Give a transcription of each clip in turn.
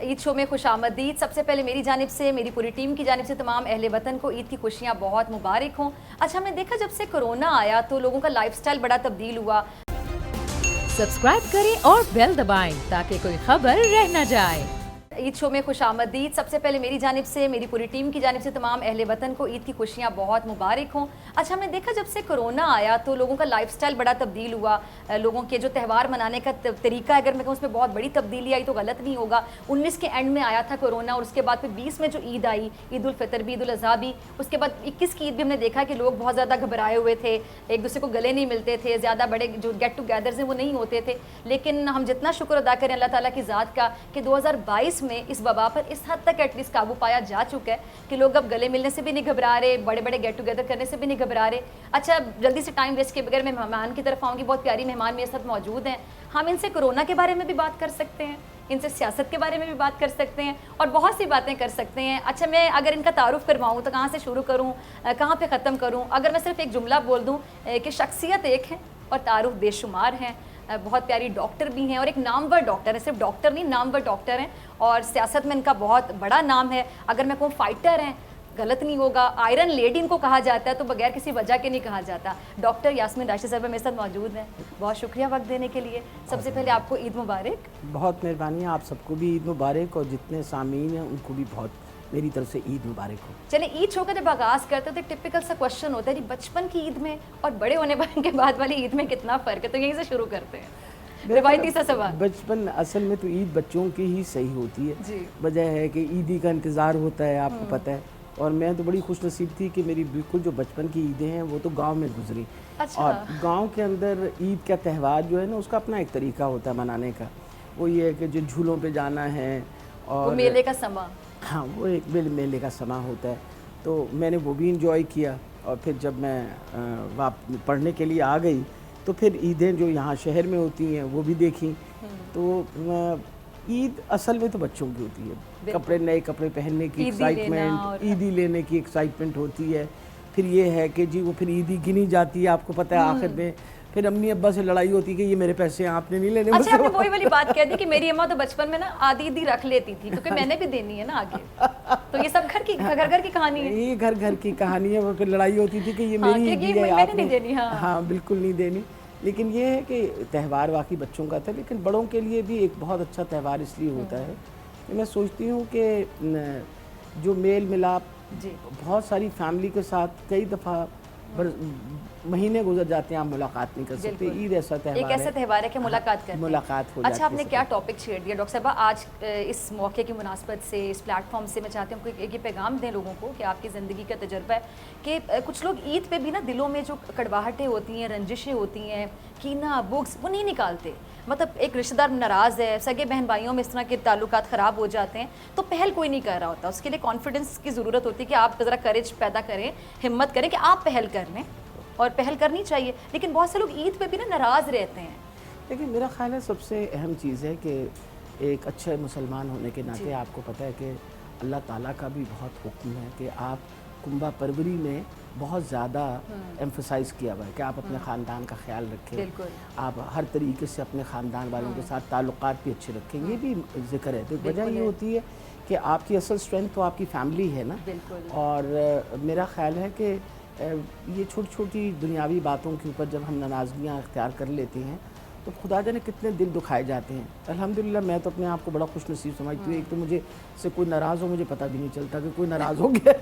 عید شو میں خوش آمدید. سب سے پہلے میری جانب سے, میری پوری ٹیم کی جانب سے تمام اہل وطن کو عید کی خوشیاں بہت مبارک ہوں. اچھا, ہم نے دیکھا جب سے کرونا آیا تو لوگوں کا لائف سٹائل بڑا تبدیل ہوا. سبسکرائب کریں اور بیل دبائیں تاکہ کوئی خبر رہ نہ جائے. عید شو میں خوش آمدید. سب سے پہلے میری جانب سے, میری پوری ٹیم کی جانب سے تمام اہل وطن کو عید کی خوشیاں بہت مبارک ہوں. اچھا, ہم نے دیکھا جب سے کرونا آیا تو لوگوں کا لائف سٹائل بڑا تبدیل ہوا. لوگوں کے جو تہوار منانے کا طریقہ, اگر میں کہوں اس میں بہت بڑی تبدیلی آئی تو غلط نہیں ہوگا. 19 کے اینڈ میں آیا تھا کرونا, اور اس کے بعد پھر 20 میں جو عید آئی, عید الفطر بھی, عید الاضحیٰ بھی, اس کے بعد 21 کی عید بھی ہم نے دیکھا کہ لوگ بہت زیادہ گھبرائے ہوئے تھے, ایک دوسرے کو گلے نہیں ملتے تھے, زیادہ بڑے جو گیٹ ٹو گیدرز ہیں وہ نہیں ہوتے تھے. لیکن ہم جتنا شکر ادا کریں اللہ تعالیٰ کی ذات کا کہ 2022 میں اس وبا پر اس حد تک ایٹ لیسٹ قابو پایا جا چکا ہے کہ لوگ اب گلے ملنے سے بھی نہیں گھبرا رہے, بڑے بڑے گیٹ ٹوگیدر کرنے سے بھی نہیں گھبرا رہے. اچھا, جلدی سے ٹائم ویسٹ کے بغیر میں مہمان کی طرف آؤں گی. بہت پیاری مہمان میرے ساتھ موجود ہیں. ہم ان سے کرونا کے بارے میں بھی بات کر سکتے ہیں, ان سے سیاست کے بارے میں بھی بات کر سکتے ہیں, اور بہت سی باتیں کر سکتے ہیں. اچھا, میں اگر ان کا تعارف کرواؤں تو کہاں سے شروع کروں, کہاں پہ ختم کروں؟ اگر میں صرف ایک جملہ بول دوں کہ شخصیت ایک ہے اور تعارف بے شمار ہیں. بہت پیاری ڈاکٹر بھی ہیں, اور ایک نامور ڈاکٹر ہے, صرف ڈاکٹر نہیں نامور ڈاکٹر ہیں, اور سیاست میں ان کا بہت بڑا نام ہے. اگر میں کہوں فائٹر ہیں, غلط نہیں ہوگا. آئرن لیڈی ان کو کہا جاتا ہے تو بغیر کسی وجہ کے نہیں کہا جاتا. ڈاکٹر یاسمین راشد صاحبہ میرے ساتھ موجود ہیں. بہت شکریہ وقت دینے کے لیے. سب سے پہلے آپ کو عید مبارک. بہت مہربانی, آپ سب کو بھی عید مبارک, اور جتنے سامعین ہیں ان کو بھی بہت میری طرف سے عید مبارک ہو. چلیں, عید شو کا جب آغاز کرتے تو ایک ٹپیکل سا کوشچن ہوتا ہے جی, بچپن کی عید میں اور بڑے ہونے کے بعد والی عید میں کتنا فرق ہے؟ تو یہیں سے شروع کرتے ہیں. روایتی سا سوال. بچپن اصل میں تو عید بچوں کی ہی صحیح ہوتی ہے. جی. وجہ ہے کہ عیدی کا انتظار ہوتا ہے, آپ کو پتہ ہے, اور میں تو بڑی خوش نصیب تھی کہ میری بالکل جو بچپن کی عیدیں ہیں وہ تو گاؤں میں گزری. اور گاؤں کے اندر عید کا تہوار جو ہے نا, اس کا اپنا ایک طریقہ ہوتا ہے منانے کا. وہ یہ ہے کہ جو جھولوں پہ جانا ہے, اور میلے کا سما. ہاں, وہ ایک میلے کا سما ہوتا ہے. تو میں نے وہ بھی انجوائے کیا, اور پھر جب میں پڑھنے کے لیے آ گئی تو پھر عیدیں جو یہاں شہر میں ہوتی ہیں وہ بھی دیکھیں. تو عید اصل میں تو بچوں کی ہوتی ہے. کپڑے, نئے کپڑے پہننے کی ایکسائٹمنٹ, عیدی لینے کی ایکسائٹمنٹ ہوتی ہے. پھر یہ ہے کہ جی وہ پھر عیدی گنی جاتی ہے, آپ کو پتہ ہے, آخر میں پھر امی ابا سے لڑائی ہوتی ہے کہ یہ میرے پیسے آپ نے نہیں لینے. اچھا, آپ نے وہی والی بات کہہ دی کہ میری اماں تو بچپن میں نا آدھی عیدی رکھ لیتی تھی کیونکہ میں نے بھی دینی ہے نا آگے. تو یہ سب گھر کی کہانی ہے. یہ گھر کی کہانی ہے. وہ پھر لڑائی ہوتی تھی کہ یہ میری عیدی ہے, آپ نے نہیں دینی. ہاں, بالکل نہیں دینی. لیکن یہ ہے کہ تہوار واقعی بچوں کا تھا, لیکن بڑوں کے لیے بھی ایک بہت اچھا تہوار اس لیے ہوتا ہے کہ میں سوچتی ہوں کہ جو میل ملاپ, بہت ساری فیملی کے ساتھ کئی دفعہ مہینے گزر جاتے ہیں, آپ ملاقات نہیں کر سکتے. عید ایسا تہوار ہے, ایک ایسا تہوار ہے کہ ملاقات کرتے ہیں, ملاقات ہو جاتی ہے. اچھا, آپ نے کیا ٹاپک چھیڑ دیا ڈاکٹر صاحبہ آج اس موقع کی مناسبت سے, اس پلیٹ فارم سے. میں چاہتی ہوں کہ یہ پیغام دیں لوگوں کو کہ آپ کی زندگی کا تجربہ ہے کہ کچھ لوگ عید پہ بھی نا دلوں میں جو کڑواہٹیں ہوتی ہیں, رنجشیں ہوتی ہیں, کینہ, بغض, وہ نہیں نکالتے. مطلب ایک رشتہ دار ناراض ہے, سگے بہن بھائیوں میں اس طرح کے تعلقات خراب ہو جاتے ہیں, تو پہل کوئی نہیں کر رہا ہوتا. اس کے لیے کانفیڈنس کی ضرورت ہوتی ہے کہ آپ ذرا کریج پیدا کریں, ہمت کریں کہ آپ پہل کر لیں, اور پہل کرنی چاہیے. لیکن بہت سے لوگ عید پہ بھی نا ناراض رہتے ہیں. لیکن میرا خیال ہے سب سے اہم چیز ہے کہ ایک اچھے مسلمان ہونے کے ناطے آپ کو پتہ ہے کہ اللہ تعالیٰ کا بھی بہت حکم ہے کہ آپ کنبہ پروری میں بہت زیادہ ایمفسائز کیا ہوا ہے کہ آپ اپنے خاندان کا خیال رکھیں, آپ ہر طریقے سے اپنے خاندان والوں کے ساتھ تعلقات بھی اچھے رکھیں. یہ بھی ذکر ہے. تو وجہ یہ ہوتی ہے کہ آپ کی اصل اسٹرینتھ تو آپ کی فیملی ہے نا. اور میرا خیال ہے کہ یہ چھوٹی چھوٹی دنیاوی باتوں کے اوپر جب ہم ناراضگیاں اختیار کر لیتے ہیں تو خدا جانے کتنے دل دکھائے جاتے ہیں. الحمدللہ میں تو اپنے آپ کو بڑا خوش نصیب سمجھتی ہوں. ایک تو مجھے سے کوئی ناراض ہو, مجھے پتہ بھی نہیں چلتا کہ کوئی ناراض ہو گیا.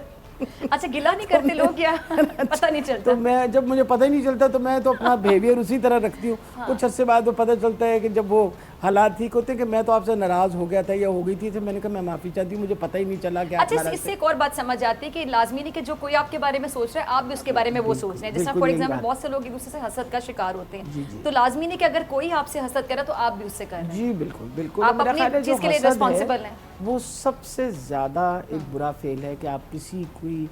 اچھا, گلا نہیں کرتے لوگ یا پتہ نہیں چلتا؟ تو میں جب مجھے پتہ ہی نہیں چلتا تو میں تو اپنا بیہیویئر اسی طرح رکھتی ہوں. کچھ عرصے بعد تو پتہ چلتا ہے کہ جب وہ حالات ٹھیک ہوتے ہیں کہ میں تو آپ سے ناراض ہو گیا تھا یا ہو گئی تھی, تو میں نے کہا میں معافی چاہتی ہوں, مجھے پتہ ہی نہیں چلا کہ آپ ناراض تھے. اچھا, اس سے ایک اور بات سمجھ آتی ہے کہ لازمی نہیں کہ جو کوئی آپ کے بارے میں سوچ رہا ہے آپ بھی اس کے بارے میں وہ سوچ رہے ہیں. جیسے فار ایگزامپل بہت سے لوگ ایک دوسرے سے حسد کا شکار ہوتے ہیں, تو لازمی نہیں کہ اگر کوئی آپ سے حسد کرے تو آپ بھی اس سے کر رہے ہیں. جی بالکل بالکل. آپ اپنی چیز کے لیے ریسپانسبل ہیں. وہ سب سے زیادہ ایک برا فعل ہے کہ آپ کسی کوئی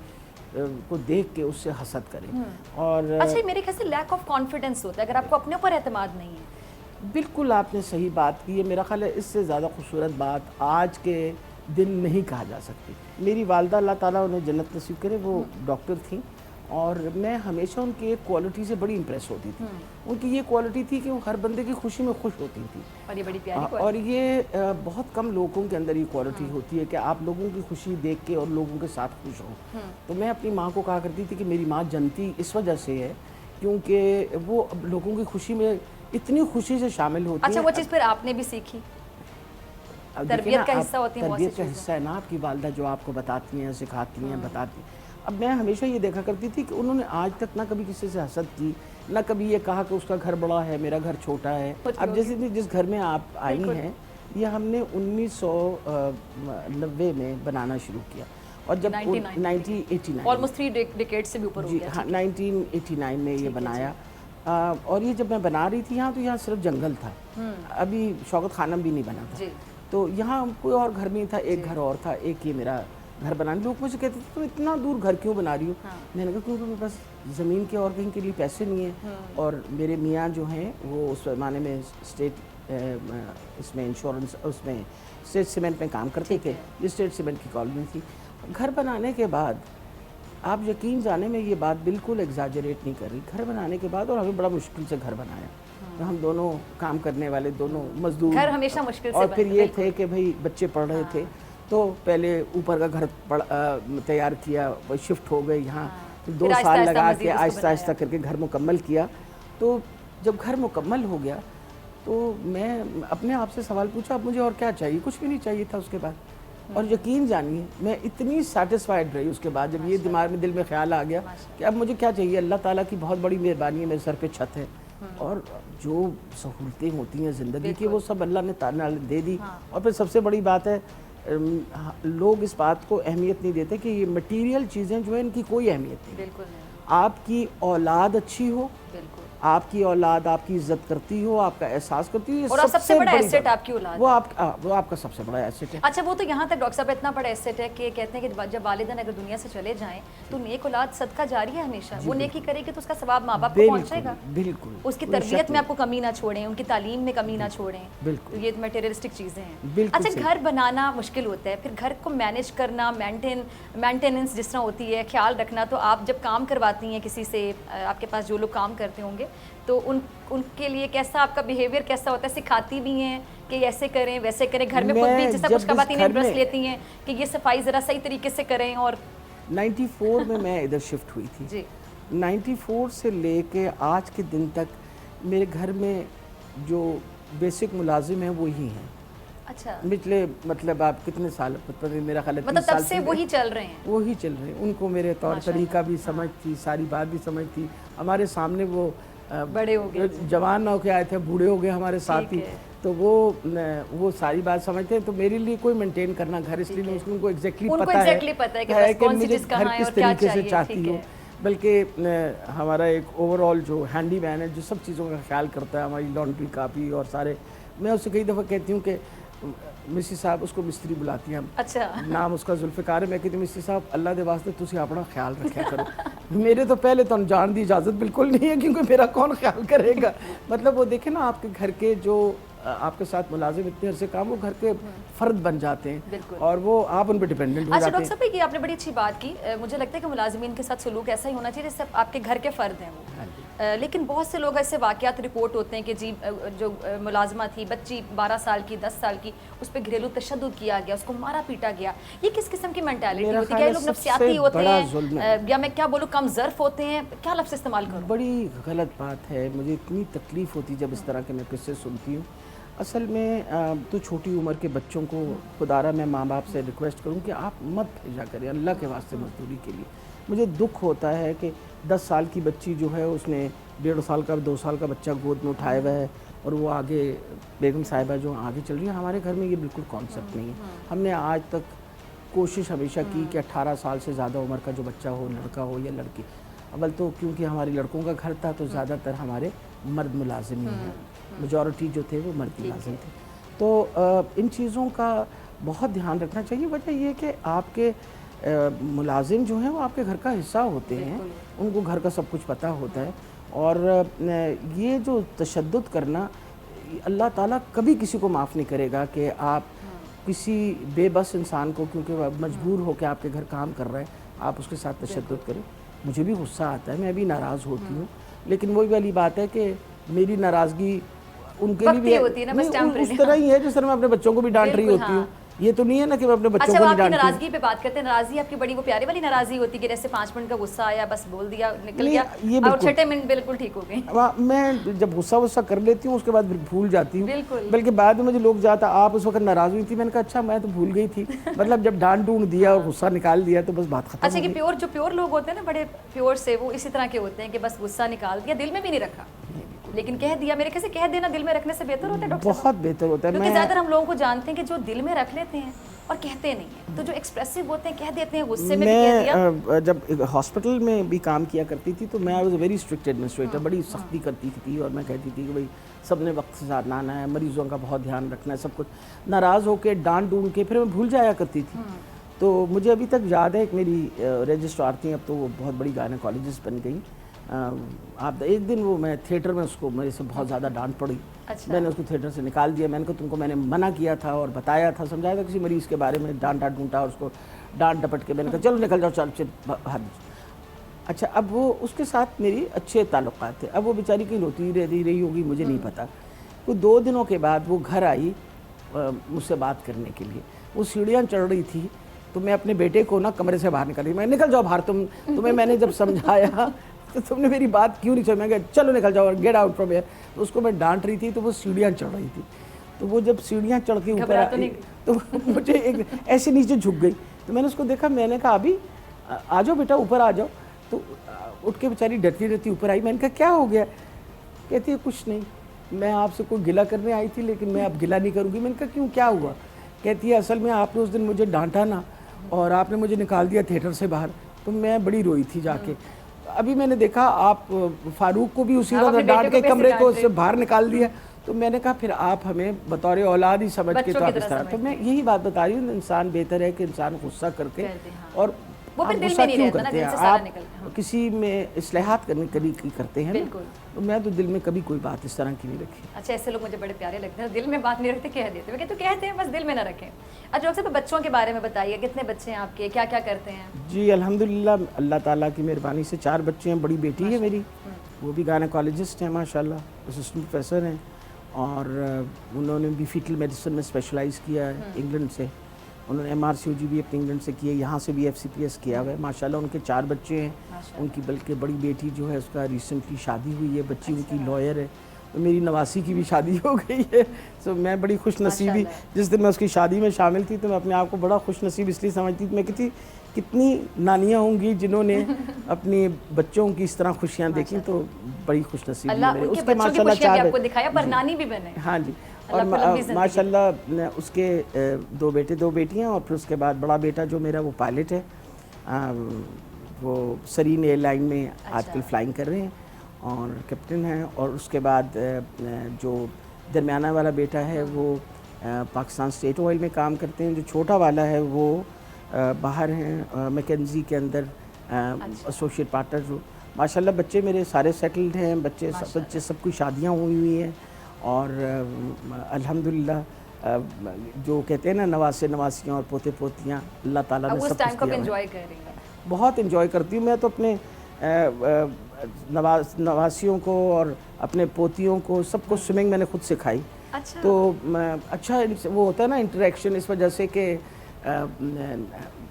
کو دیکھ کے اس سے حسد کریں. اور اچھا, میرے خیال سے لیک آف کانفیڈنس ہوتا ہے اگر آپ کو اپنے اوپر اعتماد نہیں ہے. بالکل آپ نے صحیح بات کی ہے. میرا خیال ہے اس سے زیادہ خوبصورت بات آج کے دن نہیں کہا جا سکتی. میری والدہ اللہ تعالیٰ انہیں جنت نصیب کرے, وہ ڈاکٹر تھیں, اور میں ہمیشہ ان کی ایک کوالٹی سے بڑی امپریس ہوتی تھی. ان کی یہ کوالٹی تھی کہ وہ ہر بندے کی خوشی میں خوش ہوتی تھی. اور یہ بڑی پیاری اور یہ بہت کم لوگوں کے اندر یہ کوالٹی ہوتی ہے کہ آپ لوگوں کی خوشی دیکھ کے اور لوگوں کے ساتھ خوش ہوں. تو میں اپنی ماں کو کہا کرتی تھی کہ میری ماں جنتی اس وجہ سے ہے کیونکہ وہ لوگوں کی خوشی میں اتنی خوشی سے شامل ہوتی ہے. اچھا وہ چیز پھر آپ نے بھی سیکھی؟ تربیت کا حصہ ہوتی ہے بہت سی تربیت کا حصہ ہے نا آپ کی والدہ جو آپ کو بتاتی ہیں سکھاتی ہیں بتاتی ہیں. اب میں ہمیشہ یہ دیکھا کرتی تھی کہ انہوں نے آج تک نہ کبھی کسی سے حسد کی نہ کبھی یہ کہا کہ اس کا گھر بڑا ہے میرا گھر چھوٹا ہے. اب جیسے جس گھر میں آپ آئی ہیں یہ ہم نے 1990 میں بنانا شروع کیا اور جب 1989 almost 3 decades سے بھی اوپر ہو گیا. ہاں 1989 میں یہ بنایا. اور یہ جب میں بنا رہی تھی یہاں تو یہاں صرف جنگل تھا, ابھی شوکت خانم بھی نہیں بنا تھا. تو یہاں کوئی اور گھر نہیں تھا, ایک گھر اور تھا, ایک یہ میرا گھر بنانے. لوگ مجھے کہتے تھے تو اتنا دور گھر کیوں بنا رہی ہو؟ میں نے کہا کیونکہ میرے پاس زمین کے اور کہیں کے لیے پیسے نہیں ہیں, اور میرے میاں جو ہیں وہ اس زمانے میں اسٹیٹ اس میں انشورنس اس میں اسٹیٹ سیمنٹ میں کام کرتے تھے. یہ اسٹیٹ سیمنٹ کی کالونی تھی. گھر بنانے کے بعد آپ یقین جانے میں یہ بات بالکل ایگزاجریٹ نہیں کر رہی, گھر بنانے کے بعد, اور ہمیں بڑا مشکل سے گھر بنایا. ہم دونوں کام کرنے والے, دونوں مزدور, گھر ہمیشہ مشکل سے. اور پھر یہ تھے کہ بھئی بچے پڑھ رہے تھے تو پہلے اوپر کا گھر تیار کیا, شفٹ ہو گئے یہاں, 2 سال لگا کے آہستہ آہستہ کر کے گھر مکمل کیا. تو جب گھر مکمل ہو گیا تو میں اپنے آپ سے سوال پوچھا اب مجھے اور کیا چاہیے؟ کچھ بھی نہیں چاہیے تھا اس کے بعد. اور یقین جانیے میں اتنی سیٹسفائیڈ رہی اس کے بعد جب یہ دماغ میں دل میں خیال آ گیا کہ اب مجھے کیا چاہیے. اللہ تعالیٰ کی بہت بڑی مہربانی ہے, میرے سر پہ چھت ہے, اور جو سہولتیں ہوتی ہیں زندگی کی وہ سب اللہ نے تعالیٰ نے دے دی. اور پھر سب سے بڑی بات ہے لوگ اس بات کو اہمیت نہیں دیتے کہ یہ مٹیریل چیزیں جو ہیں ان کی کوئی اہمیت نہیں. بالکل نہیں. آپ کی اولاد اچھی ہو, آپ کی اولاد آپ کی عزت کرتی ہو, آپ کا احساس کرتی ہو, اور سب سے بڑا ایسٹ آپ کی اولاد, وہ آپ کا سب سے بڑا ایسٹ ہے. اچھا وہ تو یہاں تک ڈاکٹر صاحب اتنا بڑا ایسٹ ہے کہ کہتے ہیں کہ جب والدین اگر دنیا سے چلے جائیں تو نیک اولاد صدقہ جاری ہے ہمیشہ. وہ نیکی کرے گی تو اس کا ثواب ماں باپ کو پہنچے گا. بالکل. اس کی تربیت میں آپ کو کمی نہ چھوڑیں, ان کی تعلیم میں کمی نہ چھوڑیں. بالکل. یہ میٹیریلسٹک چیزیں ہیں. اچھا گھر بنانا مشکل ہوتا ہے, پھر گھر کو مینیج کرنا, مینٹیننس جس طرح ہوتی ہے, خیال رکھنا. تو آپ جب کام کرواتی ہیں کسی سے, آپ کے پاس جو لوگ کام کرتے ہوں گے, تو ان کے لیے کیسا آپ کا بیہیویئر کیسا ہوتا ہے؟ سکھاتی بھی ہیں کہ ایسے کریں ویسے کریں, گھر میں خود بھی جیسا کچھ خواتین انٹرسٹ لیتی ہیں کہ یہ صفائی ذرا صحیح طریقے سے کریں؟ اور 94 میں ادھر شفٹ ہوئی تھی. جی 94 سے لے کے آج کے دن تک میرے گھر میں جو بیسک ملازم ہیں وہی ہیں. اچھا پچھلے مطلب آپ کتنے سال, میرا خیال ہے 30 مطلب سال تب سے وہی چل رہے ہیں. وہی چل رہے ہیں. ان کو میرے طور طریقہ بھی سمجھ تھی, ساری بات بھی سمجھ تھی. ہمارے سامنے وہ بڑے ہو گئے, جوان نہ ہو کے آئے تھے, بوڑھے ہو گئے ہمارے ساتھ ہی, تو وہ ساری بات سمجھتے ہیں. تو میرے لیے کوئی مینٹین کرنا گھر, اس لیے ان کو ایگزیکٹلی پتہ ہے کہ مجھے گھر کس طریقے سے چاہتی ہوں. بلکہ ہمارا ایک اوور آل جو ہینڈی مین ہے جو سب چیزوں کا خیال کرتا ہے, ہماری لانڈری کاپی اور سارے, میں اس سے کئی دفعہ کہتی ہوں کہ مسی صاحب, اس کو مستری بلاتی ہیں, اچھا نام اس کا ذوالفقار ہے, میں کہتی ہوں مستری صاحب اللہ دے واسطے تسی اپنا خیال رکھا کرو. میرے تو پہلے تو جان دی اجازت بالکل نہیں ہے کیونکہ میرا کون خیال کرے گا. مطلب وہ دیکھیں نا آپ کے گھر کے جو آپ کے ساتھ ملازم اتنے عرصے کام, وہ گھر کے فرد بن جاتے ہیں اور وہ آپ ان پہ ڈیپینڈنٹ ہو جاتے ہیں. اچھا ڈاکٹر صاحب یہ آپ نے بڑی اچھی بات کی. مجھے لگتا ہے کہ ملازمین کے ساتھ سلوک ایسا ہی ہونا چاہیے جیسے آپ کے گھر کے فرد ہیں وہ. لیکن بہت سے لوگ ایسے واقعات رپورٹ ہوتے ہیں کہ جی جو ملازمہ تھی, بچی 12 سال کی 10 سال کی, اس پہ گھریلو تشدد کیا گیا, اس کو مارا پیٹا گیا. یہ کس قسم کی مینٹالٹی ہوتی ہے؟ کیا لوگ نفسیاتی ہوتے ہیں یا میں کیا بولوں کم ظرف ہوتے ہیں؟ کیا لفظ استعمال کروں؟ بڑی غلط بات ہے. مجھے اتنی تکلیف ہوتی جب اس طرح کے میں قصے سنتی ہوں. اصل میں تو چھوٹی عمر کے بچوں کو خدارہ میں ماں باپ سے ریکویسٹ کروں کہ آپ مت بھیجا کریں اللہ کے واسطے مزدوری کے لیے. مجھے دکھ ہوتا ہے کہ 10 سال کی بچی جو ہے اس نے 1.5 سال کا 2 سال کا بچہ گود میں اٹھایا ہوا ہے اور وہ آگے بیگم صاحبہ جو آگے چل رہی ہے. ہمارے گھر میں یہ بالکل کانسیپٹ نہیں ہے. ہم نے آج تک کوشش ہمیشہ کی کہ 18 سال سے زیادہ عمر کا جو بچہ ہو, لڑکا ہو یا لڑکی, اول تو کیونکہ ہمارے لڑکوں کا گھر تھا تو زیادہ تر ہمارے مرد ملازم ہی ہیں, میجورٹی جو تھے وہ مرد ملازم تھے. تو ان چیزوں کا بہت دھیان رکھنا چاہیے. وجہ یہ کہ آپ کے ملازم جو ہیں وہ آپ کے گھر کا حصہ ہوتے ہیں, ان کو گھر کا سب کچھ پتہ ہوتا ہے. اور یہ جو تشدد کرنا, اللہ تعالیٰ کبھی کسی کو معاف نہیں کرے گا کہ آپ کسی بے بس انسان کو, کیونکہ وہ مجبور ہو کے آپ کے گھر کام کر رہا ہے, آپ اس کے ساتھ تشدد کریں. مجھے بھی غصہ آتا ہے, میں بھی ناراض ہوتی ہوں, لیکن وہی والی بات ہے کہ میری ناراضگی ان کے لیے بھی ہوتی ہے نا, بس اس طرح ہی ہے جس طرح میں اپنے بچوں کو بھی ڈانٹ رہی ہوتی ہوں. یہ تو نہیں ہے نا کہ میں اپنے بچوں کو نہیں ڈانٹتی. اچھا, ناراضگی پہ بات کرتے ہیں. ناراضگی آپ کی بڑی وہ پیارے والی ناراضی ہوتی ہے کہ جیسے 5 منٹ کا غصہ آیا, بس بول دیا, نکل گیا, اور 6 منٹ بالکل ٹھیک ہو گئی. میں جب غصہ کر لیتی ہوں اس کے بعد پھر بھول جاتی ہوں. بالکل. بلکہ بعد میں مجھے لوگ جاتا آپ اس وقت ناراض ہوئی تھی, میں نے کہا اچھا میں تو بھول گئی تھی. مطلب جب ڈانٹ ڈونٹ دیا اور غصہ نکال دیا تو بس بات ختم. اچھا, کہ جو پیور لوگ ہوتے ہیں نا, بڑے پیور سے, وہ اسی طرح کے ہوتے ہیں کہ بس غصہ نکال دیا, دل میں بھی نہیں رکھا, لیکن کہہ دیا. میرے کیسے کہہ دینا دل میں رکھنے سے بہتر ہوتا ہے ڈاکٹر صاحب؟ بہت بہتر ہوتا ہے. کیونکہ زیادہ ہم لوگوں کو جانتے ہیں کہ جو دل میں رکھ لیتے ہیں اور کہتے نہیں ہیں, تو جو ایکسپریسو ہوتے ہیں کہہ دیتے ہیں, غصے میں بھی کہہ دیا. میں جب ہاسپٹل میں بھی کام کیا کرتی تھی تو میں was a very strict administrator, بڑی سختی کرتی تھی, اور میں کہتی تھی کہ بھائی سب نے وقت سے ساتھ آنا ہے, مریضوں کا بہت دھیان رکھنا ہے, سب کچھ. ناراض ہو کے ڈانٹ ڈونٹ کے پھر میں بھول جایا کرتی تھی. تو مجھے ابھی تک یاد ہے, ایک میری رجسٹرار تھیں, اب تو وہ بہت بڑی گائنیکالوجسٹ بن گئی. آپ ایک دن وہ میں تھیٹر میں اس کو میرے سے بہت زیادہ ڈانٹ پڑی. میں نے اس کو تھیٹر سے نکال دیا. میں نے کہا تم کو میں نے منع کیا تھا اور بتایا تھا, سمجھایا تھا کسی مریض کے بارے میں, ڈانٹا ڈونٹا اور اس کو ڈانٹ ڈپٹ کے میں نے کہا چلو نکل جاؤ, چل باہر. اچھا, اب وہ اس کے ساتھ میری اچھے تعلقات تھے. اب وہ بیچاری کہیں روتی رہی ہوگی, مجھے نہیں پتا. تو 2 دنوں کے بعد وہ گھر آئی مجھ سے بات کرنے کے لیے. وہ سیڑھیاں چڑھ رہی تھی تو میں اپنے بیٹے کو نا کمرے سے باہر نکالی. میں نکل جاؤ باہر, تمہیں میں نے جب سمجھایا تو تم نے میری بات کیوں نہیں سمجھی. میں کہا چلو نکل جاؤ, گیٹ آؤٹ فرام ہیئر. تو اس کو میں ڈانٹ رہی تھی تو وہ سیڑھیاں چڑھ رہی تھی. تو وہ جب سیڑھیاں چڑھ کے اوپر آئی تو مجھے ایک ایسے نیچے جھک گئی. تو میں نے اس کو دیکھا, میں نے کہا ابھی آ جاؤ بیٹا اوپر آ جاؤ. تو اٹھ کے بیچاری ڈرتی رہتی اوپر آئی. میں نے کہا کیا ہو گیا؟ کہتی ہے کچھ نہیں, میں آپ سے کوئی گلہ کرنے آئی تھی لیکن میں اب گلہ نہیں کروں گی. میں نے کہا کیوں, کیا ہوا؟ کہتی ہے اصل میں آپ نے اس دن مجھے ڈانٹا نا اور آپ نے مجھے نکال دیا تھیٹر سے باہر, تو میں بڑی روئی تھی جا کے. ابھی میں نے دیکھا آپ فاروق کو بھی اسی طرح ڈانٹ کے کمرے کو سے باہر نکال دیا. تو میں نے کہا پھر آپ ہمیں بطور اولاد ہی سمجھ کے تو آپ اس طرح. تو میں یہی بات بتا رہی ہوں, انسان بہتر ہے کہ انسان غصہ کر کے, اور غصہ کیوں کرتے ہیں آپ کسی میں اصلاحات کرنے کی کرتے ہیں. تو میں تو دل میں کبھی کوئی بات اس طرح کی نہیں رکھی. اچھا, ایسے لوگ مجھے بڑے پیارے لگتے ہیں, دل میں بات نہیں رکھتے, کہہ دیتے. میں کہتے کہتے ہیں بس دل میں نہ رکھیں. اچھا ڈاکٹر صاحب, بچوں کے بارے میں بتائیے, کتنے بچے ہیں آپ کے, کیا کیا کرتے ہیں؟ جی الحمدللہ, اللہ تعالیٰ کی مہربانی سے 4 بچے ہیں. بڑی بیٹی ہے میری, وہ بھی گائنیکالوجسٹ ہیں ماشاءاللہ, اسسٹنٹ پروفیسر ہیں, اور انہوں نے بھی فیٹل میڈیسن میں اسپیشلائز کیا ہے انگلینڈ سے. انہوں نے MRCOG بھی اپنے انگلینڈ سے کیا ہے, یہاں سے بھی FCPS کیا ہوا ہے ماشاءاللہ. ان کے 4 بچے ہیں. ان کی بلکہ بڑی بیٹی جو ہے اس کا ریسنٹلی شادی ہوئی ہے, بچی ان کی لائر ہے. تو میری نواسی کی بھی شادی ہو گئی ہے. سو میں بڑی خوش نصیبی, جس دن میں اس کی شادی میں شامل تھی تو میں اپنے آپ کو بڑا خوش نصیب اس لیے سمجھتی تھی. میں کہتی کتنی نانیاں ہوں گی جنہوں نے اپنی بچوں کی اس طرح خوشیاں دیکھی, تو بڑی خوش نصیب اللہ ان کے بچوں کی خوشیاں بھی آپ کو دکھایا, پر نانی بھی بنے. ہاں جی, اور ماشاءاللہ اس کے 2 بیٹے 2 بیٹیاں, اور پھر اس کے بعد بڑا بیٹا جو میرا وہ پائلٹ ہے, وہ سرین ایئر لائن میں آج کل فلائنگ کر رہے ہیں اور کیپٹن ہیں. اور اس کے بعد جو درمیانہ والا بیٹا ہے وہ پاکستان اسٹیٹ آئل میں کام کرتے ہیں. جو چھوٹا والا ہے وہ باہر ہیں میکنزی کے اندر ایسوسیٹ پارٹنر. جو ماشاءاللہ بچے میرے سارے سیٹلڈ ہیں, بچے سب کی شادیاں ہوئی ہیں, اور الحمدللہ جو کہتے ہیں نا نواسیاں اور پوتے پوتیاں, اللہ تعالیٰ نے سب کچھ دیا ہے. بہت انجوائے کرتی ہوں میں تو اپنے نواسیوں کو اور اپنے پوتیوں کو, سب کو سوئمنگ میں نے خود سکھائی. تو اچھا وہ ہوتا ہے نا انٹریکشن, اس وجہ سے کہ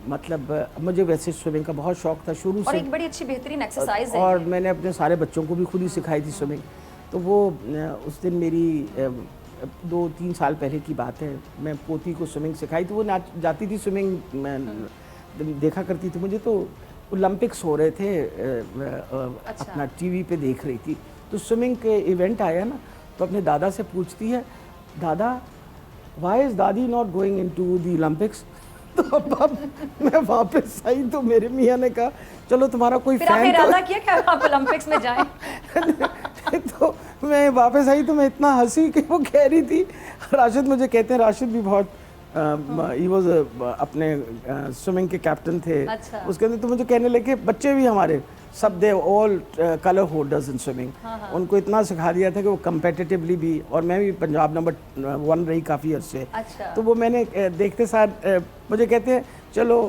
مطلب مجھے ویسے سوئمنگ کا بہت شوق تھا شروع سے, اور ایک بڑی اچھی بہترین ایکسرسائز ہے, اور میں نے اپنے سارے بچوں کو بھی خود ہی سکھائی تھی سوئمنگ. تو وہ اس دن میری 2-3 سال پہلے کی بات ہے, میں پوتی کو سوئمنگ سکھائی. تو وہ جاتی تھی سوئمنگ, میں دیکھا کرتی تھی. مجھے تو اولمپکس ہو رہے تھے, اپنا ٹی وی پہ دیکھ رہی تھی. تو سوئمنگ کے ایونٹ آیا نا, تو اپنے دادا سے پوچھتی ہے, دادا وائی از دادی not going into the Olympics. تو اب میں واپس آئی تو میرے میاں نے کہا چلو تمہارا کوئی فین, پھر ارادہ کیا کہ آپ اولمپکس میں جائیں. تو میں واپس آئی تو میں اتنا ہنسی کہ وہ کہہ رہی تھی, راشد مجھے کہتے ہیں, راشد بھی بہت ہی واز اپنے سوئمنگ کے کیپٹن تھے اس کے اندر. تو مجھے کہنے لگے بچے بھی ہمارے سب دے آل کلر ہولڈرز ان سوئمنگ. ان کو اتنا سکھا دیا تھا کہ وہ کمپیٹیٹیولی بھی, اور میں بھی پنجاب نمبر 1 رہی کافی عرصے. تو وہ میں نے دیکھتے ساتھ مجھے کہتے ہیں چلو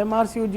MRCOG